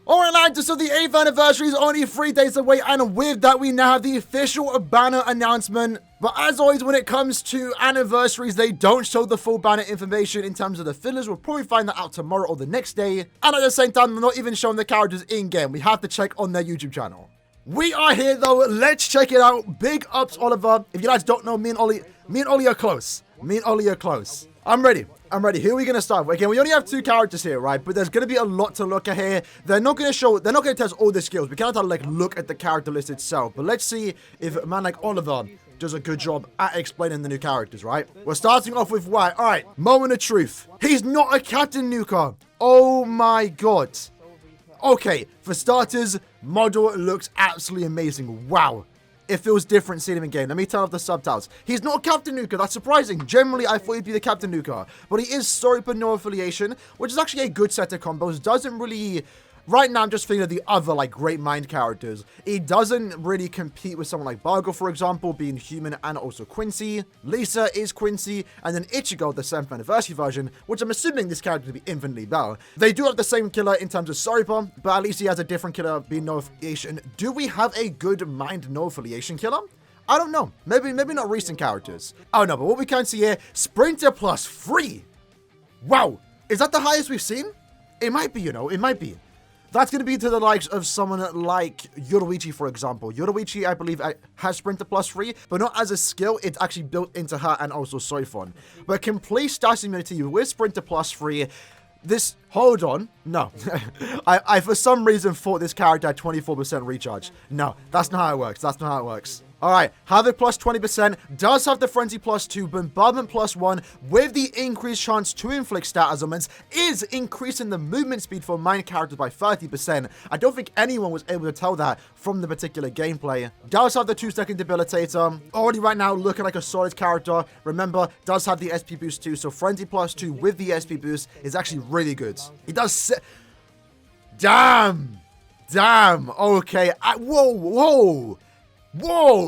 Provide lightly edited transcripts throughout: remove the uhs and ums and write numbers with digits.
Alright lads, so the 8th anniversary is only 3 days away, and with that we now have the official banner announcement. But as always, when it comes to anniversaries, they don't show the full banner information in terms of the fillers. We'll probably find that out tomorrow or the next day. And at the same time, they're not even showing the characters in-game. We have to check on their YouTube channel. We are here though, let's check it out. Big ups, Oliver. If you guys don't know, me and Ollie are close. I'm ready. Who are we going to start with? Again, we only have 2 characters here, right? But there's going to be a lot to look at here. They're not going to test all the skills. We can't like look at the character list itself. But let's see if a man like Oliver does a good job at explaining the new characters, right? We're starting off with White. All right, moment of truth. He's not a Captain Nuka. Oh my God. Okay, for starters, model looks absolutely amazing. Wow. It feels different seeing him in game. Let me turn off the subtitles. He's not Captain Nuka. That's surprising. Generally, I thought he'd be the Captain Nuka. But he is sorry, but no affiliation, which is actually a good set of combos. Doesn't really... Right now, I'm just thinking of the other, like, Great Mind characters. He doesn't really compete with someone like Bargo, for example, being human and also Quincy. Lisa is Quincy, and then Ichigo, the 7th anniversary version, which I'm assuming this character to be infinitely better. They do have the same killer in terms of Soripa, but at least he has a different killer being no affiliation. Do we have a good Mind no affiliation killer? I don't know. Maybe not recent characters. Oh no, but what we can see here, Sprinter plus 3. Wow. Is that the highest we've seen? It might be, you know, it might be. That's going to be to the likes of someone like Yoruichi, for example. Yoruichi, I believe, has Sprinter plus 3, but not as a skill. It's actually built into her and also Soifon. But complete stats immunity with Sprinter plus 3. This... Hold on. No. I for some reason thought this character had 24% recharge. No, that's not how it works. Alright, Havoc plus 20%, does have the Frenzy plus 2, Bombardment plus 1, with the increased chance to inflict stat ailments, is increasing the movement speed for Mind characters by 30%. I don't think anyone was able to tell that from the particular gameplay. Does have the 2-second debilitator, already right now looking like a solid character. Remember, does have the SP boost too, so Frenzy plus 2 with the SP boost is actually really good. He does... Damn, okay, whoa,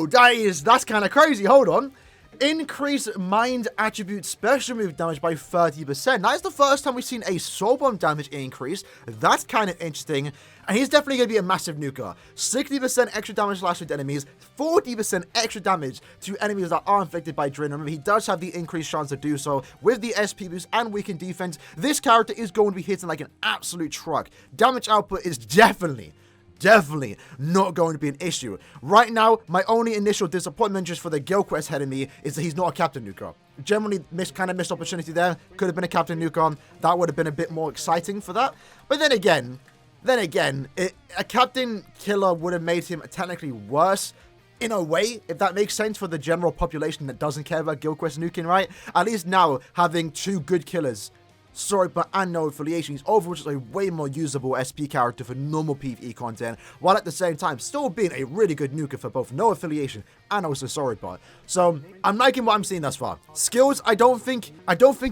that's kind of crazy. Hold on. Increase Mind attribute special move damage by 30%. That is the first time we've seen a Soul Bomb damage increase. That's kind of interesting. And he's definitely going to be a massive nuker. 60% extra damage slash to enemies, 40% extra damage to enemies that are inflicted by Drain. Remember, he does have the increased chance to do so with the SP boost and weakened defense. This character is going to be hitting like an absolute truck. Damage output is definitely not going to be an issue. Right now, my only initial disappointment just for the Guild Quest head in me is that he's not a Captain Nuka. Generally, kind of missed opportunity there. Could have been a Captain Nuka. That would have been a bit more exciting for that. But then again, a Captain Killer would have made him technically worse in a way, if that makes sense for the general population that doesn't care about Guild Quest nuking, right? At least now, having 2 good killers, Soripa and no affiliation, he's overall just a way more usable SP character for normal PvE content, while at the same time still being a really good nuker for both no affiliation and also Soripa. So I'm liking what I'm seeing thus far. Skills, I don't think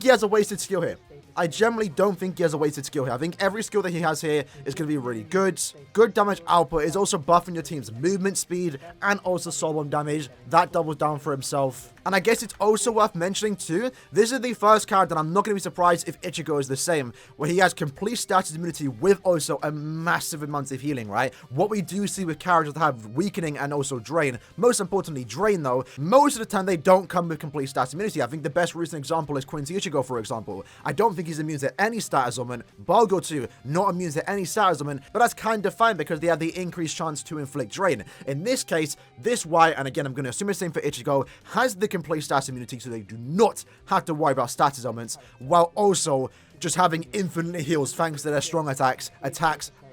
he has a wasted skill here. I generally don't think he has a wasted skill here. I think every skill that he has here is going to be really good. Good damage output is also buffing your team's movement speed and also soul bomb damage. That doubles down for himself. And I guess it's also worth mentioning too, this is the first character, and I'm not going to be surprised if Ichigo is the same, where he has complete status immunity with also a massive amount of healing, right? What we do see with characters that have weakening and also drain, most importantly drain though, most of the time they don't come with complete status immunity. I think the best recent example is Quincy Ichigo, for example. I don't think he's immune to any status ailment. Bargo too, not immune to any status ailment, but that's kind of fine because they have the increased chance to inflict drain. In this case, this White, and again I'm going to assume the same for Ichigo, has the complete status immunity, so they do not have to worry about status ailments, while also just having infinite heals thanks to their strong attacks,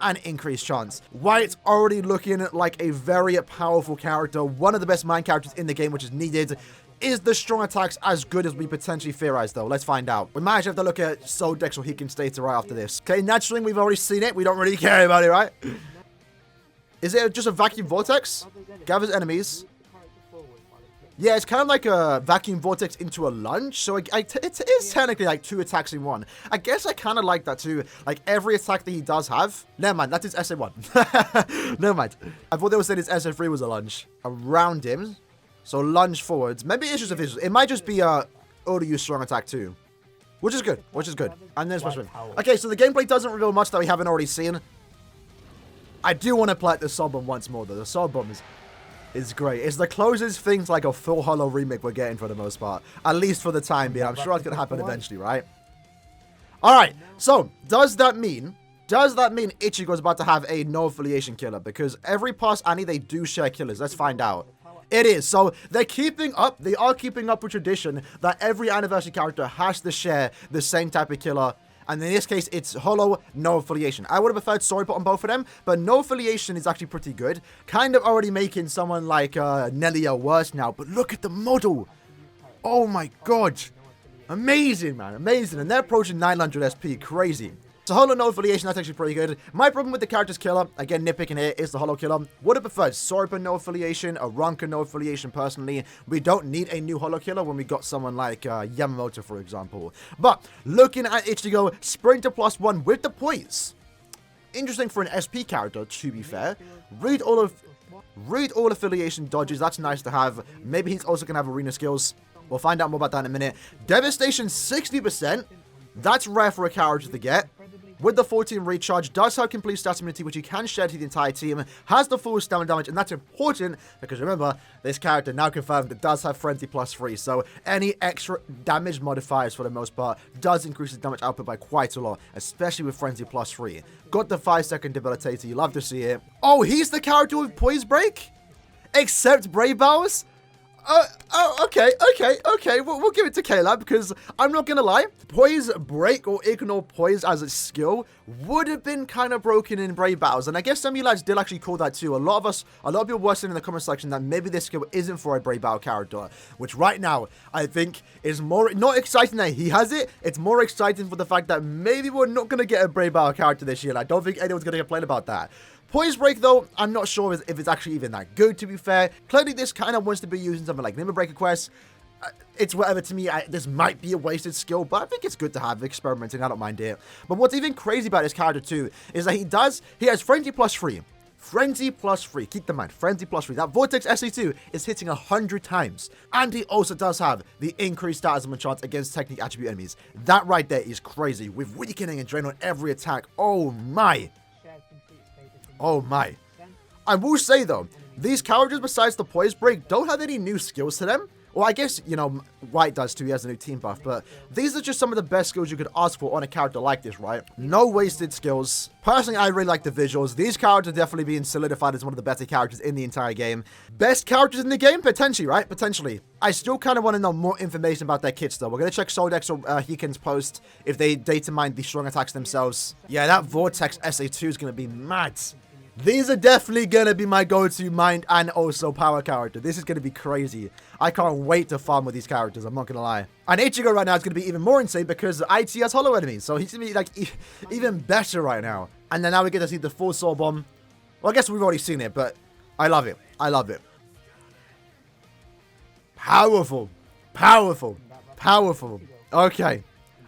and increased chance. White's already looking like a very powerful character, one of the best Mind characters in the game, which is needed. Is the strong attacks as good as we potentially theorize, though? Let's find out. We might actually have to look at Soul Dex or Hekin Stater right after this. Okay, Natural Swing, we've already seen it. We don't really care about it, right? Is it just a Vacuum Vortex? Gathers enemies. Yeah, it's kind of like a Vacuum Vortex into a lunge, so it is technically like 2 attacks in 1. I guess I kind of like that too. Like every attack that he does have. Never mind, that is SA1. Never mind. I thought they were saying his SA3 was a lunge. Around him. So lunge forwards. Maybe it's just a visual. It might just be a auto use strong attack too. Which is good. And then special. Okay, so the gameplay doesn't reveal much that we haven't already seen. I do want to play the Soul Bomb once more, though. The Soul Bomb is great. It's the closest thing to like a full holo remake we're getting for the most part. At least for the time being. I'm sure it's going to happen eventually, right? Alright, so does that mean Ichigo's about to have a no affiliation killer? Because every past Annie, they do share killers. Let's find out. It is. So they are keeping up with tradition that every anniversary character has to share the same type of killer. And in this case, it's holo, no affiliation. I would have preferred story put on both of them, but no affiliation is actually pretty good. Kind of already making someone like Nelia worse now. But look at the model. Oh my god. Amazing, man. Amazing. And they're approaching 900 SP. Crazy. So holo no affiliation, that's actually pretty good. My problem with the character's killer, again nitpicking here, is the holo killer. Would have preferred Soripa no affiliation, Aranka no affiliation personally. We don't need a new holo killer when we got someone like Yamamoto, for example. But looking at Ichigo, Sprinter +1 with the poise. Interesting for an SP character, to be fair. Read all affiliation dodges, that's nice to have. Maybe he's also going to have arena skills. We'll find out more about that in a minute. Devastation 60%. That's rare for a character to get. With the 14 recharge, does have complete stat immunity, which you can share to the entire team, has the full stamina damage, and that's important because remember, this character now confirmed it does have Frenzy +3, so any extra damage modifiers for the most part does increase his damage output by quite a lot, especially with Frenzy +3. Got the 5-second debilitator, you love to see it. Oh, he's the character with Poise Break? Except Brave Bows? Okay. We'll give it to K-Lab because I'm not going to lie. Poise Break or Ignore Poise as a skill would have been kind of broken in Brave Battles. And I guess some of you lads did actually call that too. A lot of people were saying in the comment section that maybe this skill isn't for a Brave Battle character. Which right now, I think is more, not exciting that he has it. It's more exciting for the fact that maybe we're not going to get a Brave Battle character this year. I don't think anyone's going to complain about that. Poise Break, though, I'm not sure if it's actually even that good, to be fair. Clearly, this kind of wants to be using something like Limit Breaker Quest. It's whatever to me. This might be a wasted skill, but I think it's good to have experimenting. I don't mind it. But what's even crazy about this character, too, is that he has Frenzy +3. Frenzy +3. Keep in mind, Frenzy +3. That Vortex SE2 is hitting 100 times. And he also does have the increased status and chance against technique attribute enemies. That right there is crazy. With weakening and drain on every attack. Oh, my. Oh my. I will say though, these characters besides the Poise Break don't have any new skills to them. Well, I guess, you know, White does too, he has a new team buff, but these are just some of the best skills you could ask for on a character like this, right? No wasted skills. Personally, I really like the visuals. These characters are definitely being solidified as one of the better characters in the entire game. Best characters in the game? Potentially, right? Potentially. I still kind of want to know more information about their kits, though. We're going to check Soldex or Hiken's post if they data mine the strong attacks themselves. Yeah, that Vortex SA2 is going to be mad. These are definitely going to be my go-to mind and also power character. This is going to be crazy. I can't wait to farm with these characters. I'm not going to lie. And Ichigo right now is going to be even more insane because IT has holo enemies. So he's going to be like even better right now. And then now we get to see the full Soul Bomb. Well, I guess we've already seen it, but I love it. I love it. Powerful. Powerful. Powerful. Okay.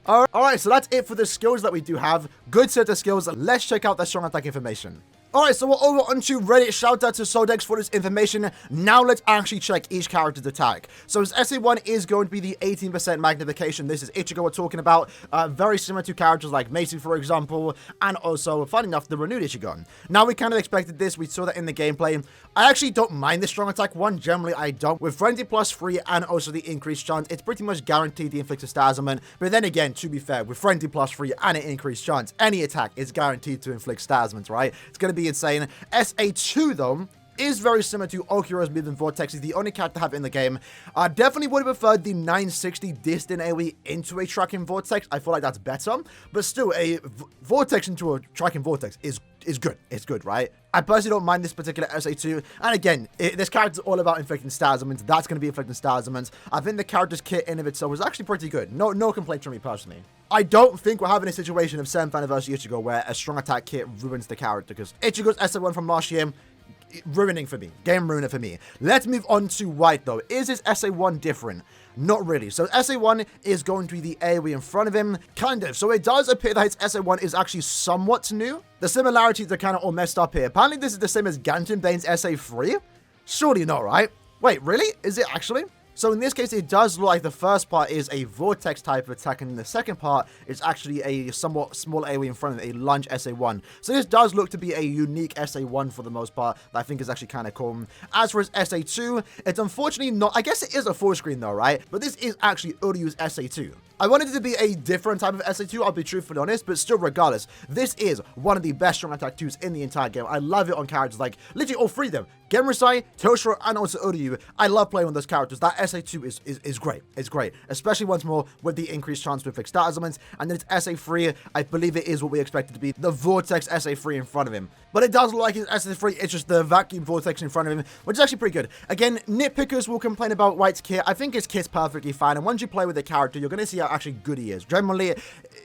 Alright, so that's it for the skills that we do have. Good set of skills. Let's check out the strong attack information. Alright, so we're over onto Reddit. Shout out to Soldex for this information. Now let's actually check each character's attack. So his SA1 is going to be the 18% magnification. This is Ichigo we're talking about. Very similar to characters like Macy, for example. And also, fun enough, the renewed Ichigo. Now we kind of expected this. We saw that in the gameplay. I actually don't mind the strong attack one. Generally, I don't. With Frenzy +3 and also the increased chance, it's pretty much guaranteed the inflicted stat ailment. But then again, to be fair, with Frenzy +3 and an increased chance, any attack is guaranteed to inflict stat ailments, right? It's going to be insane. SA2 though is very similar to Okuro's moving Vortex. He's the only character to have in the game. I definitely would have preferred the 960 distant AoE into a tracking Vortex. I feel like that's better, but still a Vortex into a tracking Vortex is good. It's good, right? I personally don't mind this particular SA2. And again, this character's all about inflicting stat ailments. That's going to be inflicting stat ailments. I think the character's kit in of itself was actually pretty good. No complaints from me personally. I don't think we're having a situation of 7th anniversary Ichigo where a strong attack kit ruins the character, because Ichigo's SA1 from last year, ruining for me. Game ruiner for me. Let's move on to White though. Is his SA1 different? Not really. So SA1 is going to be the AoE in front of him. Kind of. So it does appear that his SA1 is actually somewhat new. The similarities are kind of all messed up here. Apparently this is the same as Ganjin Bane's SA3. Surely not, right? Wait, really? Is it actually? So in this case, it does look like the first part is a vortex type of attack, and the second part is actually a somewhat small AoE in front of it, a lunge SA1. So this does look to be a unique SA1 for the most part, that I think is actually kind of cool. As for his SA2, it's unfortunately not, I guess it is a full screen though, right? But this is actually Uryu's SA2. I wanted it to be a different type of SA2, I'll be truthfully honest, but still regardless, this is one of the best strong attack 2s in the entire game. I love it on characters like, literally all three of them. Genryusai, Toshiro, and also Uryu. I love playing with those characters. That SA2 is great. It's great. Especially once more with the increased chance with fixed stat elements. And then it's SA3, I believe it is what we expect it to be. The Vortex SA3 in front of him. But it does look like it's SA3, it's just the Vacuum Vortex in front of him, which is actually pretty good. Again, nitpickers will complain about White's kit. I think his kit's perfectly fine. And once you play with the character, you're going to see how actually good he is. Generally,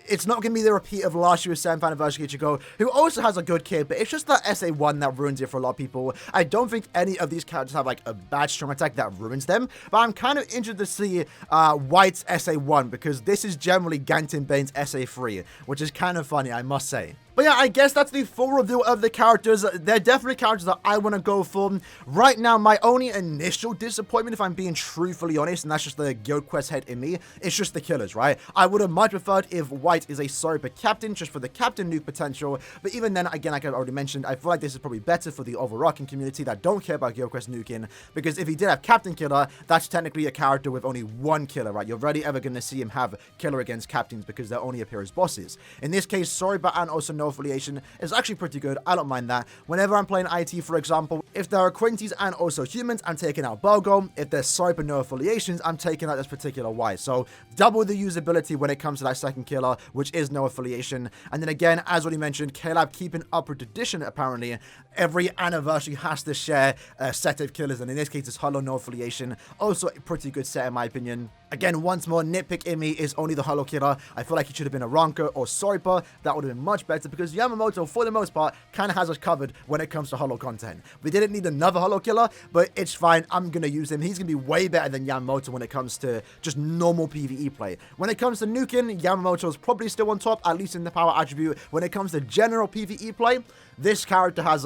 it's not going to be the repeat of last year's 7th anniversary Ichigo, who also has a good kit, but it's just that SA1 that ruins it for a lot of people. I don't think any of these characters have like a bad strong attack that ruins them, but I'm kind of interested to see White's SA1, because this is generally Ganten Bane's SA3, which is kind of funny, I must say. But yeah, I guess that's the full review of the characters. They're definitely characters that I want to go for. Right now, my only initial disappointment, if I'm being truthfully honest, and that's just the Guild Quest head in me, it's just the killers, right? I would have much preferred if White is a Sober captain, just for the captain nuke potential. But even then, again, like I already mentioned, I feel like this is probably better for the overarching community that don't care about Guild Quest nuking, because if he did have captain killer, that's technically a character with only one killer, right? You're rarely ever going to see him have killer against captains because they only appear as bosses. In this case, Sober and also no affiliation is actually pretty good. I don't mind that. Whenever I'm playing IT, for example, if there are Quinties and also humans, I'm taking out Bogo. If there's Sober no affiliations, I'm taking out this particular White. So double the usability when it comes to that second killer, which is no affiliation. And then again, as already mentioned, K-Lab keeping up with tradition apparently. Every anniversary has to share a set of killers, and in this case, it's Hollow no affiliation. Also a pretty good set in my opinion. Again, once more, nitpick in me is only the Hollow killer. I feel like he should have been a Ranka or Soipa. That would have been much better, because Yamamoto, for the most part, kind of has us covered when it comes to Hollow content. We didn't need another Hollow killer, but it's fine. I'm going to use him. He's going to be way better than Yamamoto when it comes to just normal PvE play. When it comes to nuking, Yamamoto is probably still on top, at least in the power attribute. When it comes to general PvE play, this character has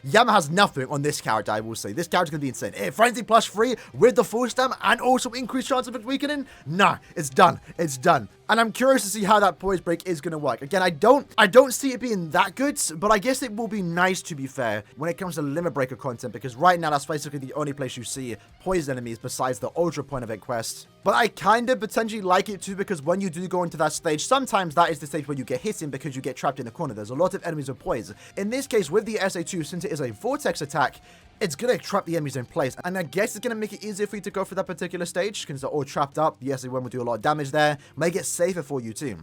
Yama has nothing on this character, I will say. This character's going to be insane. Frenzy +3 with the full stam and also increased chance of it weakening? Nah, it's done. It's done. And I'm curious to see how that poise break is going to work. Again, I don't see it being that good, but I guess it will be nice, to be fair, when it comes to limit breaker content, because right now that's basically the only place you see poised enemies besides the ultra point of it quest. But I kind of potentially like it too, because when you do go into that stage, sometimes that is the stage where you get hit in because you get trapped in a corner. There's a lot of enemies with poise. In this case, with the SA2, since it is a vortex attack, it's going to trap the enemies in place. And I guess it's going to make it easier for you to go for that particular stage, because they're all trapped up. The SA1 will do a lot of damage there. Make it safer for you too.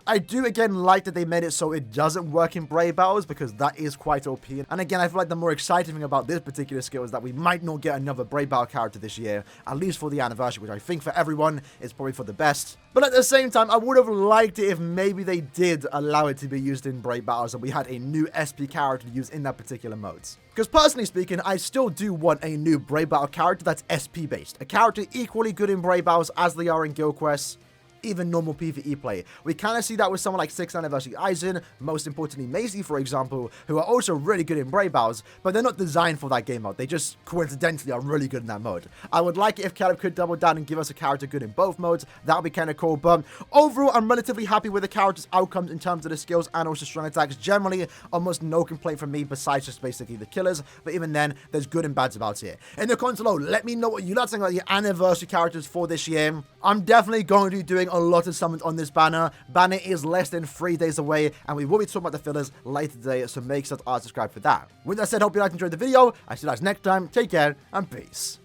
I do, again, like that they made it so it doesn't work in Brave Battles, because that is quite OP. And again, I feel like the more exciting thing about this particular skill is that we might not get another Brave Battle character this year, at least for the anniversary, which I think for everyone is probably for the best. But at the same time, I would have liked it if maybe they did allow it to be used in Brave Battles and we had a new SP character to use in that particular mode. Because personally speaking, I still do want a new Brave Battle character that's SP based. A character equally good in Brave Battles as they are in Guild Quests, even normal PvE play. We kind of see that with someone like 6th Anniversary Aizen, most importantly Maisie, for example, who are also really good in Brave Battles, but they're not designed for that game mode. They just coincidentally are really good in that mode. I would like it if Caleb could double down and give us a character good in both modes. That would be kind of cool, but overall, I'm relatively happy with the character's outcomes in terms of the skills and also strong attacks. Generally, almost no complaint from me besides just basically the killers, but even then, there's good and bads about it. In the comments below, let me know what you like about the anniversary characters for this year. I'm definitely going to be doing a lot of summons on this banner. Banner is less than 3 days away, and we will be talking about the fillers later today, so make sure to subscribe for that. With that said, hope you guys enjoyed the video. I see you guys next time. Take care, and peace.